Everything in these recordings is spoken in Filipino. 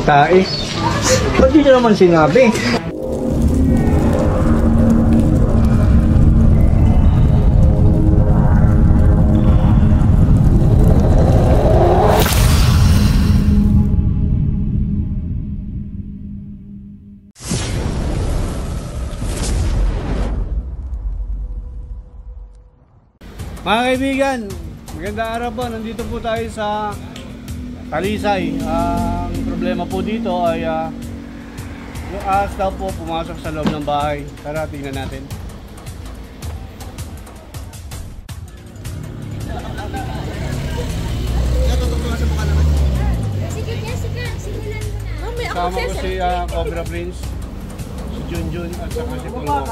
tae. Ba't di nyo naman sinabi? Mga kaibigan, magandang araw po. Nandito po tayo sa Talisay. Ang problema po dito ay yung ahas daw po pumasok sa loob ng bahay. Tara, tingnan natin. Kasama ko si Cobra Prince, si Junjun at saka si Punggo.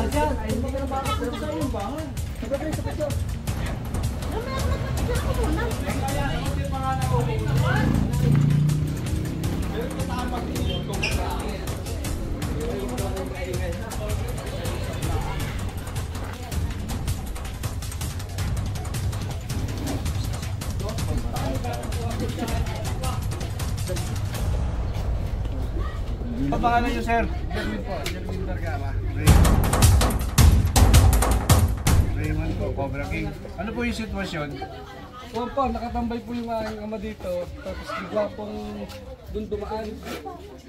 Ano pangalan niyo, sir? Jerwin po, Jerwin Vergara. Raymond po, Cobra King. Ano po yung sitwasyon? Oo po, nakatambay po yung aking ama dito. Tapos bigla pong doon dumaan.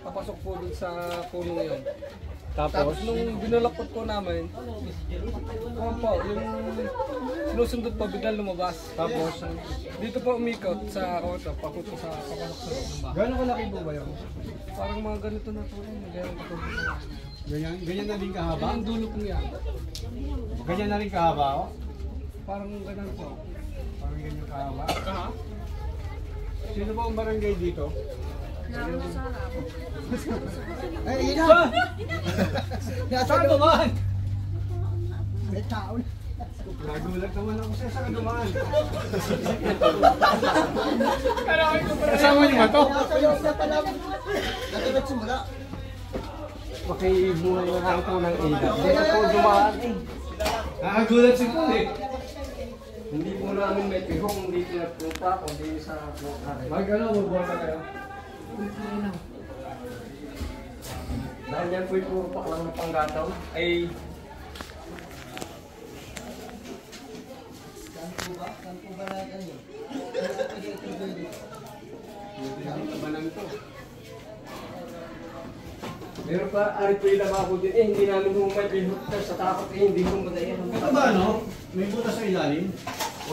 Papasok po doon sa puno ngayon. Tapos nung binulakot po namin, oo po, yung sinusundot po bigla lumabas. Tapos dito po umikot sa kota, papasok sa loob ng bahay. Gano'n kalaki po ba yun? Parang mga ganito na po yun. Ganyan na rin kahaba? Ang dulo po yan. Ganyan na rin kahaba ako? Parang ganun po. Parang ganyan kahaba? Sino po ang barangay dito? Ay, yun na! Saan dumaan? May tao na. Nagulat naman ako siya sa dumaan. Kasama niyo ba ito? Natulad simula. Makibungan na lang po ng ila. Hindi na po dumaan eh. Nakagulat si Paul eh. Hindi po namin may pihong, hindi pinapunta, kundi sa buhay. Mag-ano, magbuhat na kayo? Dahil yan po yung puro paklang na panggataw, ay... Saan po ba na kayo? Tabanan to. Meron pa, ari po yung lababo din eh, hindi namin humay pihong sa takot eh, hindi po madayan. Ito ba ano? May butas sa ilalim?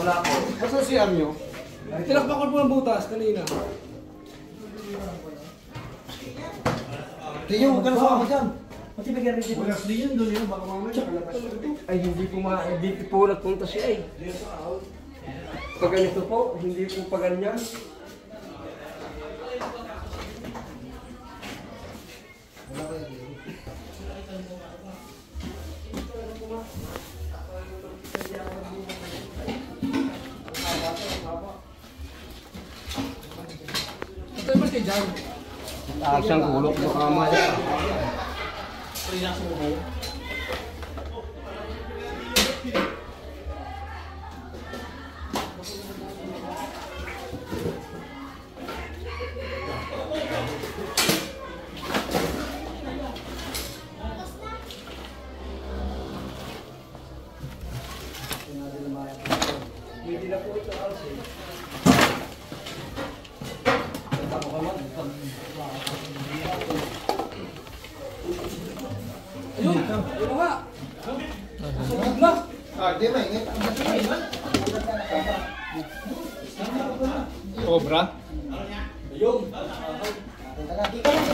Wala po. Basta si Arnyo? Tinakbakon po ng butas kanina. Tingnan mo, huwag ka na sumama dyan. Pati bigyan rin dito. Butas din yun doon yun. Baka mamaya nakalabas yun. Ay, hindi po hindi po nagpunta siya eh. Pag ganito po, hindi po pa ganyan. Ito mas kay Jan. Taas ang kulok ng kamay. Hindi na po ito also. Ayun! Ayun nga! Susunod na! Di ba, ingit. Cobra? Ayun! Di ka lang sa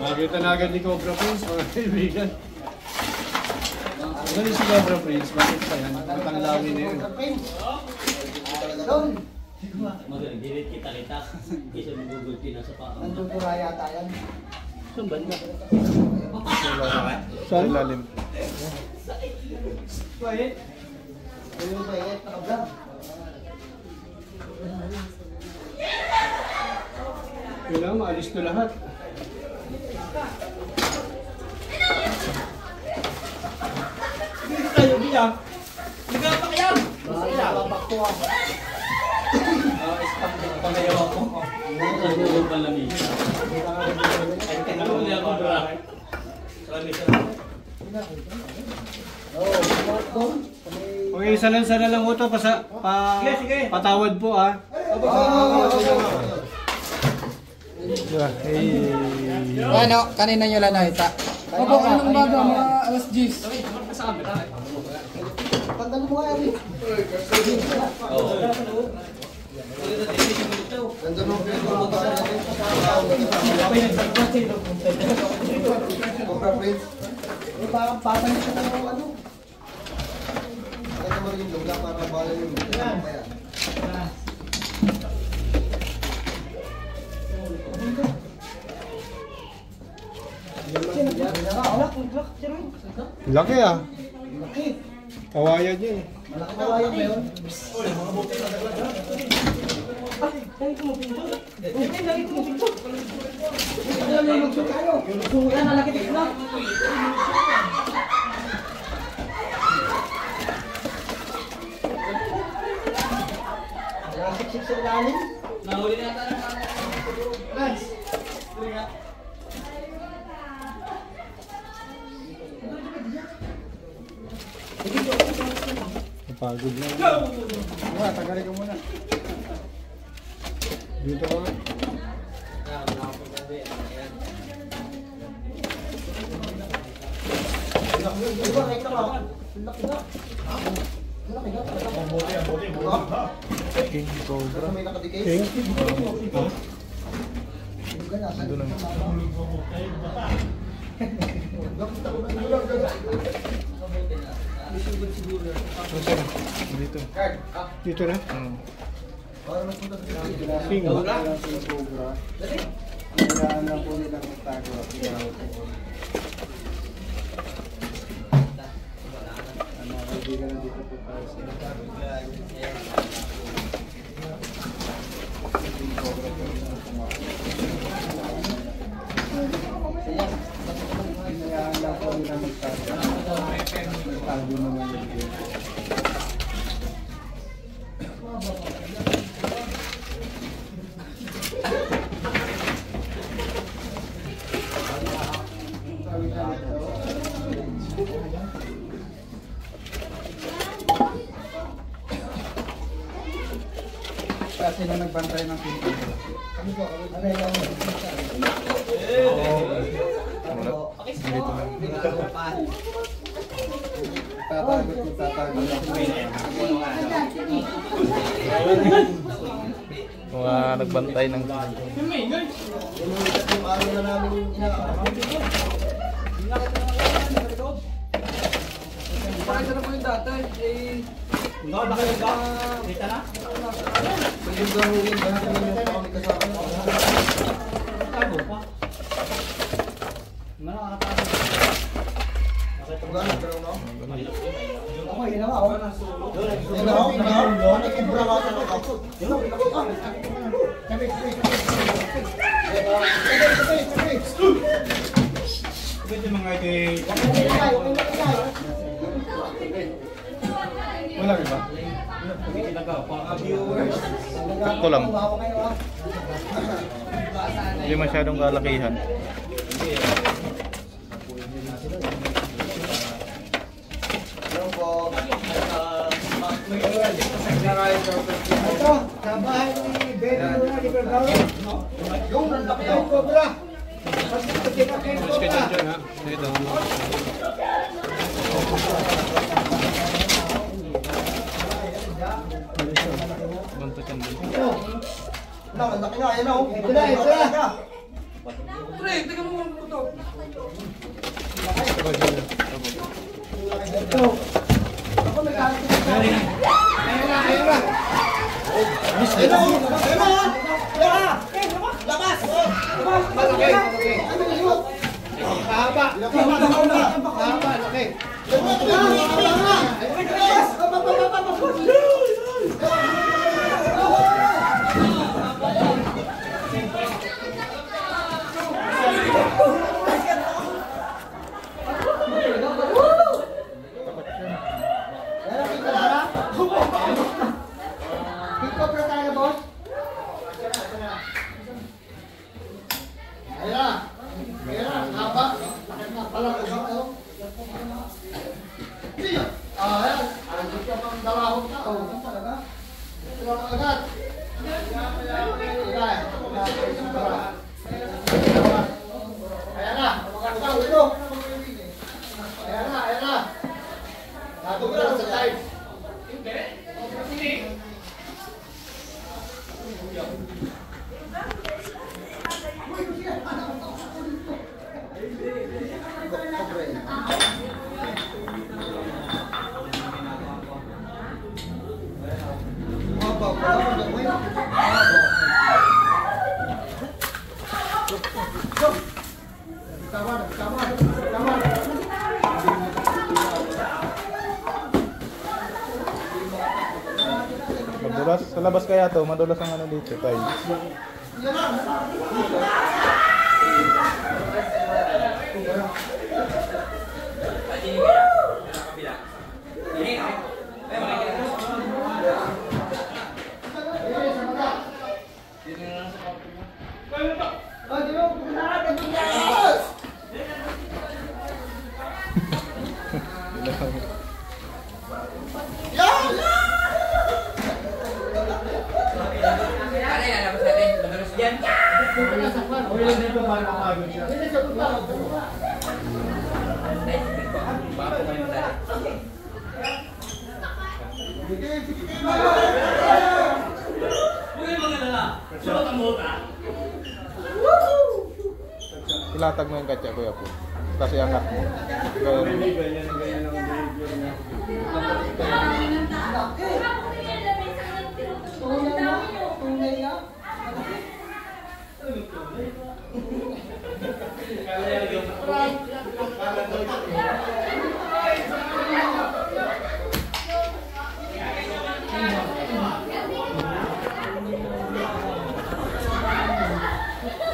Nakita na agad ni Cobra Prince, mga kaibigan. Ano si Cobra Prince? Bakit pa yan? Matanglawin na yun. doon. Mag-delete kita kita. Isa mo Google Pin sa paa. Nandutula yata yan. Saan ba na? Sa ilalim. Ayun ba, ingit. Nakablog. Kailangan maalis na lahat. Tayo biya. Nagapa kaya? Bakit? Babak ko ako. Pagayaw ako. Ano ba lamig? Ay, tinanong niya ako bra. Okay, isa na lang ito. Patawad po ah. Ano, kanina nyo lang nakita? Opo, anong baga, mga alas 10. Tandaan mo nga yan. Nandun mo pinagpupunta natin. Cobra Prince. Parang papalit ka ng ano. Pakita mo rin yung lugla para bala yung lugla. Laki ah. Kawayan niya eh. Malaki na kayo ba yun? Siksik sa ilalim. Nahuli na ata ng Lance. Napagod na. Tagalin ka muna. Dito ka. King Cobra. May nakadikit. King? Ando na. Dito. Dito na? King. Kailangan lang po nilang magtago. Kaibigan na dito po tayo sa kailangan lang po nilang magtago. Magtago naman yun. Kasi nung nagbantay ng pinto. Kami po, ano yung tatago. Mga nagbantay ng Inulitat yung araw na namin Parang na po yung dati. Kita na? Pwede ba huwin ba natin yung kami kasama? Tago pa. Nakakatago. Gano'n, pero no? Ako, yun na nga, oh. Yun na, oh. Nakikibra ka ng kapot. Yun na, Pwede mga ito wala ba? sakto lang. Hindi masyadong kalakihan. Hello po. Ito, sa bahay ni Benny Luna, di ba? Yung nandaki yung cobra. Mas kayo cobra. Dito. Buntot yan dito. Ang laki na, yan o. Ito na. Pre, tingnan mo mga puto. Ito. Ako may kalit. Ayun na. Lakas! Malaki! Ano yun? Mahaba! Mahaba, laki! Madulas. Sa labas kaya to, madulas ang ano dito, tiles. Ilatag mo yung katya, Kuya po. Tapos iangat mo.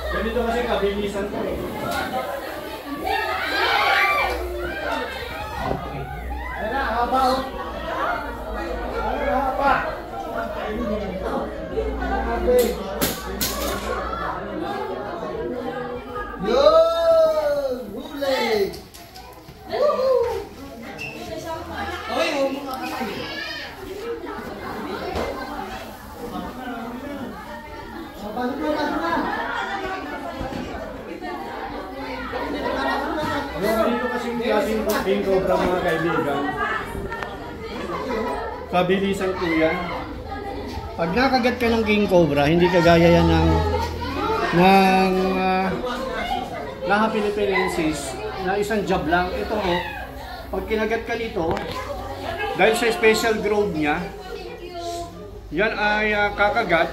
Ganito kasi kabilisan ko eh. Ayan, haba o. Haba. Yun! Huli! Pasok na! Dito kasi klaseng king cobra mga kaibigan. Kabilisan ko yan. Pag nakagat ka ng king cobra, hindi kagaya yan ng Naha Philippinensis na isang jab lang. Ito ho, pag kinagat ka nito, dahil sa special growth niya, yan ay kakagat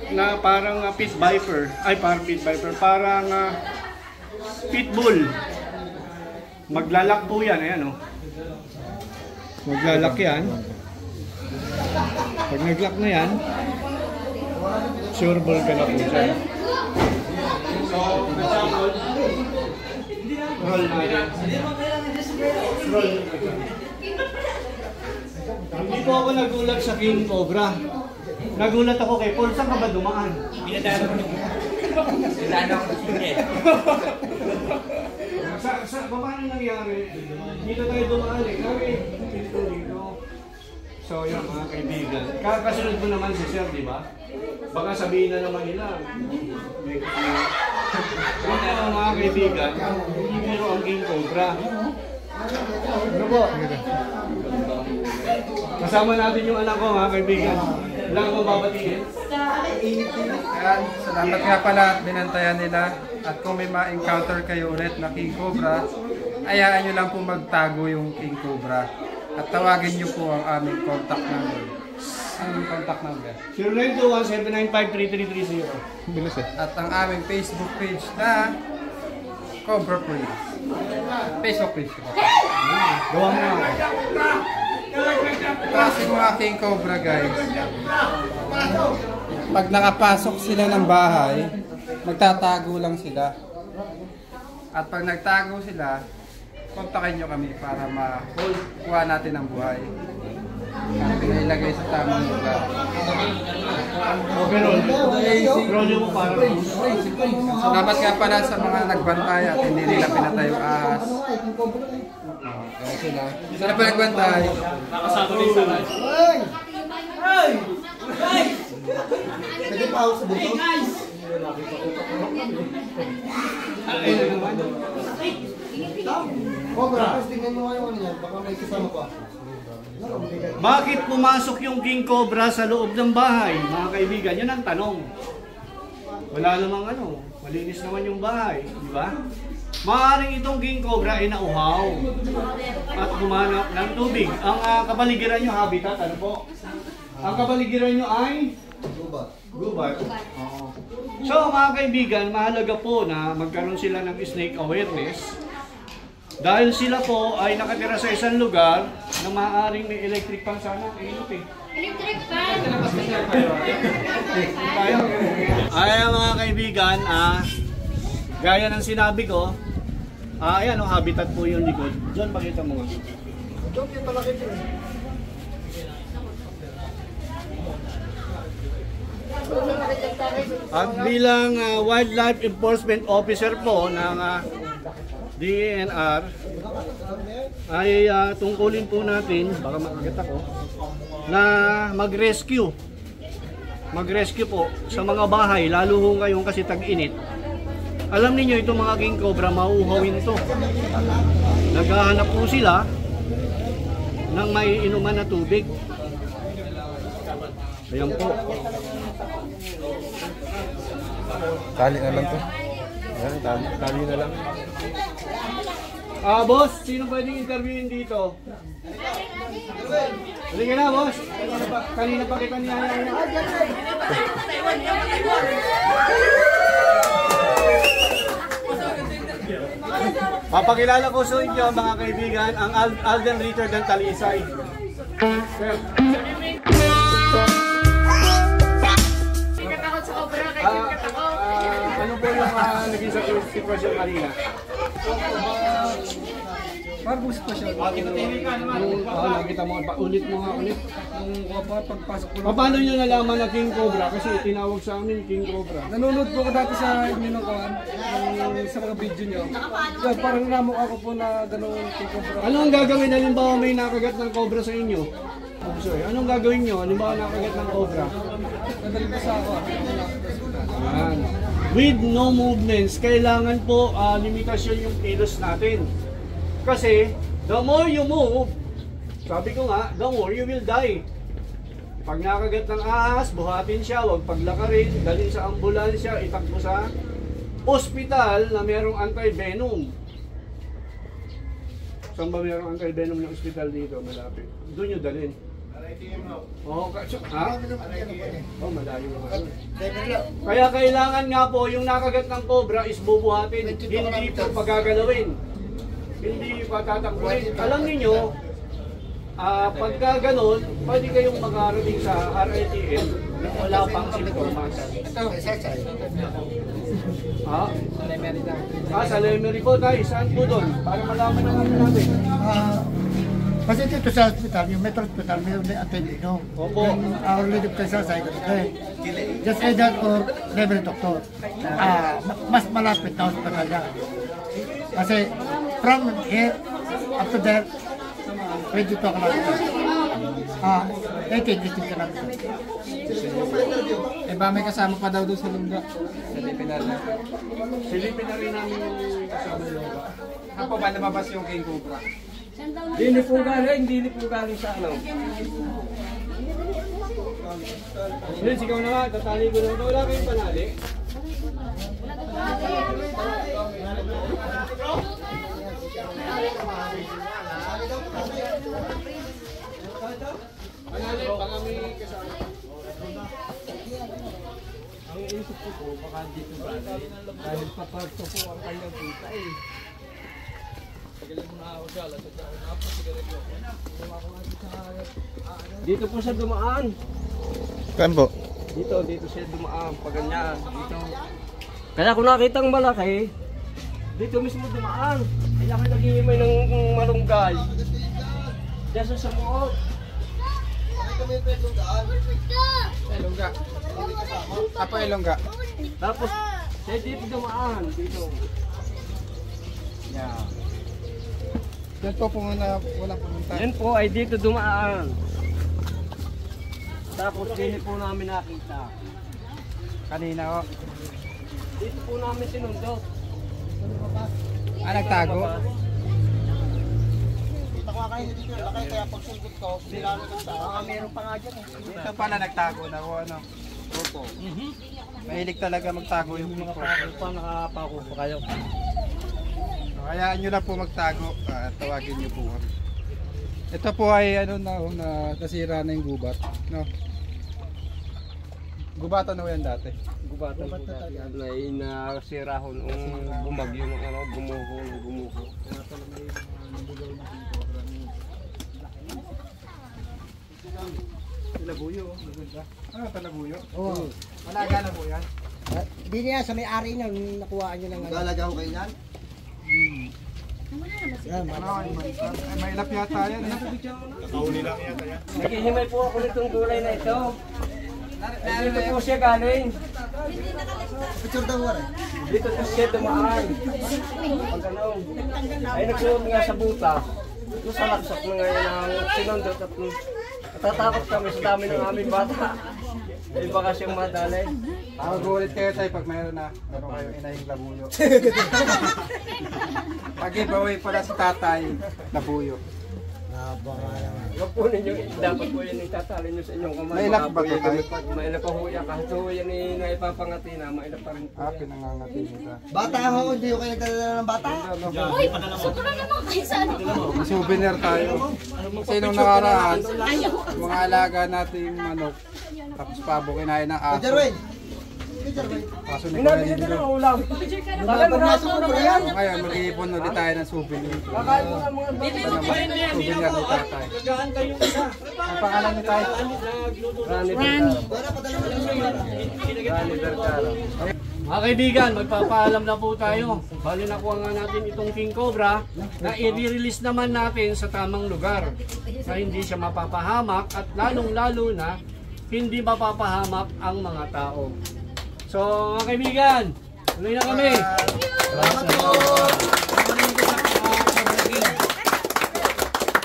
na parang pit viper. Ay, parang pit viper. Parang pitbull. Maglalak po yan. Ayan o. Maglalak yan. Pag naglak na yan, sure ball ka na po dyan. So, example, roll natin. Roll natin. Hindi po ako nagulat sa king cobra. Nagulat ako kay Paul. Saan ka ba dumaan? Pinadala ko nung... Pinadala ko nung sige. Paano nangyari? Dito tayo dumaan eh. Kami, dito. So yun mga kaibigan. Kasunod mo naman si Sir, di ba? Baka sabihin na naman nila. Ito mga kaibigan, hindi biro ang king cobra. Ano po? Kasama natin yung anak ko mga kaibigan. Wala akong babatiin. Ayan, salamat nga pala at binantayan nila. At kung may ma-encounter kayo ulit na king cobra, ayaan nyo lang po magtago yung king cobra. At tawagin nyo po ang aming contact number. Ang contact number. 0921-795-3330. Bilis eh. At ang aming Facebook page na Cobra Prince. Facebook page ko. Gawa mo na ako. Ito kasi mga king cobra guys. Pag nakapasok sila ng bahay, magtatago lang sila. At pag nagtago sila, kontakin nyo kami para makuha natin ang buhay. At ilagay sa tamang lugar. Okay, roll. Roll mo para. Salamat nga pala sa mga nagbantay at hindi nila pinatay yung ahas. Kaya sila pa nagbantay. Nakasama rin sa live. Pwede pa ako sa buto? Cobra, tapos tingnan mo ngayon ano yan, baka may kasama pa. Bakit pumasok yung king cobra sa loob ng bahay, mga kaibigan? Yan ang tanong. Wala namang ano, malinis naman yung bahay, di ba? maaaring itong king cobra ay nauhaw at humanap ng tubig. Ang kapaligiran nyo, habitat, ano po? Ang kapaligiran nyo ay? Gubat. Oo. So mga kaibigan, mahalaga po na magkaroon sila ng snake awareness dahil sila po ay nakatira sa isang lugar na maaaring may electric pan sana. Electric fan! Ay mga kaibigan, gaya ng sinabi ko, ayan habitat po yung likod. John, pakita mo nga. John, yung malaki po. At bilang Wildlife Enforcement Officer po ng DENR ay tungkulin po natin, baka makagat ako, na mag-rescue po sa mga bahay, lalo ho ngayon kasi tag-init. Alam niyo itong mga king cobra, mauuhawin to. Naghahanap po sila ng may inuman na tubig. Ayan po. Tali na lang to. Ayan, tali na lang. Boss, sino pwedeng interviewin dito? Halika na, boss. Kanina pa kita niyayaya. Papakilala ko sa inyo mga kaibigan ang Alden Ritter ng Talisay. Sir. Nakatakot sa cobra, kaya nakatakot. Ano po yung naging sitwasyon kanina? Parang po siya. Nakita mo, ulit mo nga ulit. Nung pagpasok ko Paano nyo nalaman na King Cobra? Kasi tinawag sa amin King Cobra. nanonood po ako dati sa inyo ng kawan, sa mga video nyo. Yan, parang namukha ko po na gano'n king cobra. Ano ang gagawin? Halimbawa may nakagat ng cobra sa inyo? Sorry, anong gagawin nyo? Halimbawa nakagat ng cobra? Nadali po sa ako. Ayan. With no movements, kailangan po limitasyon yung kilos natin. Kasi, the more you move, sabi ko nga, the more you will die. Pag nakagat ng ahas, buhatin siya, huwag paglakarin, dalhin sa ambulansya, itakbo sa ospital na merong anti-venom. Saan ba merong anti-venom na ospital dito? Malapit. Doon nyo dalhin. Oh, malayo naman. Kaya kailangan nga po yung nakagat ng cobra is bubuhatin, hindi po pagagalawin. Hindi patatakbuhin. Alam niyo, pagka ganon, pwede kayong mag-arating sa RITM na wala pang simptomas. Sa Lemery po tayo, saan po doon? Para malaman na natin. Kasi dito sa hospital, yung Metro Hospital, mayroon na attendino. Opo. Yung our lady of Kansas, ay just say that or level doctor. Mas malapit na hospital yan. Kasi from here up to there, 22 kilometers. 18 kilometers. Eh ba may kasama pa daw doon sa lungga? Silipin na rin. Silipin na rin namin yung kasama nyo. Ako ba nababas yung king cobra? Hindi po galing sa ano. Yun, sigaw na nga, tatali ko na ito. Wala kayong panali. Panali, baka may kasama. Ang isip ko po, baka dito ba? Dahil paparto po ang kanyang kita eh. Dito po siya dumaan. Saan po? Dito siya dumaan. Pag ganyan. Dito. Kaya kung nakita ang malaki, dito mismo dumaan. Kaya kayo naghihimay ng malunggay. Diyan sa samuot. Ilongga. Apa ilongga? Tapos, siya dito dumaan. Dito. Yeah. Yan po muna wala pumunta. Yan po ay dito dumaan. Tapos dito po namin nakita. Kanina o. Dito po namin sinundot. Nagtago? Kita ko kayo dito, lakay kaya pag sundot ko, bilalo ng sa meron pa nga dyan eh. Dito pala nagtago na o ano. Opo. Mahilig talaga magtago yung mga pa nakapako pa kayo. Hayaan nyo lang po magtago. Tawagin nyo po kami. Ito po ay ano na nasira na yung gubat. No? Gubatan na yan dati. Gubatan po dati. Nasira ho nung bumagyo ng gumuho. Talabuyo. Maganda. Ano talabuyo? Oo. Malaga na po yan. Hindi niya sa may-ari niya, nakuhaan niyo ng ano. Galaga ko kayo yan? May ilap yata yan. Naghihimay po ako nitong gulay na ito. Dito po siya galing. Picture daw wala. Dito po siya dumaan. Pag ano, ay nagsuot nga sa buta. Doon sa laksak na ngayon ang sinundot at natatakot kami sa dami ng aming bata. Ay baka siyang madali. Magulit kayo tayo pag mayroon na. Meron kayo inahing labuyo. Pag-giveaway pala si tatay, labuyo. Huwag po ninyo, dapat po yan itatali nyo sa inyong kamay. Mailap ba ito tayo? Mailap pa ho yan. Kahit ho yan naipapangati na, mailap pa rin po yan. Pinangangati nito. Bata ho, hindi ko kayo nagdadala ng bata. Uy, sobra naman kayo sa ano. May souvenir tayo. Kasi nung nakaraan, mga alaga nating manok, tapos pabo kinain ng aso. Kaso ni Kuya Binabili Lindo. na ng ulam. Bakit marami mo naman yan? Ngayon, mag-iipon ulit tayo ng souvenir. Kakain mo ng mga Souvenir ni tatay. Ang pangalan ni tayo? Rani Vergara. Mga kaibigan, magpapaalam na po tayo. Bali nakuha nga natin itong King Cobra na i-release naman natin sa tamang lugar na hindi siya mapapahamak at lalong-lalo na hindi mapapahamak ang mga tao. So mga kaibigan, tuloy na kami.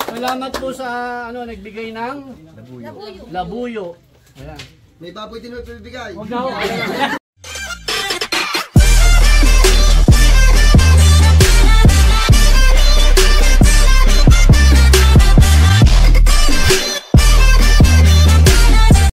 Salamat po sa nagbigay ng labuyo. Ayan. May baboy din mo pibigay. Huwag na ako.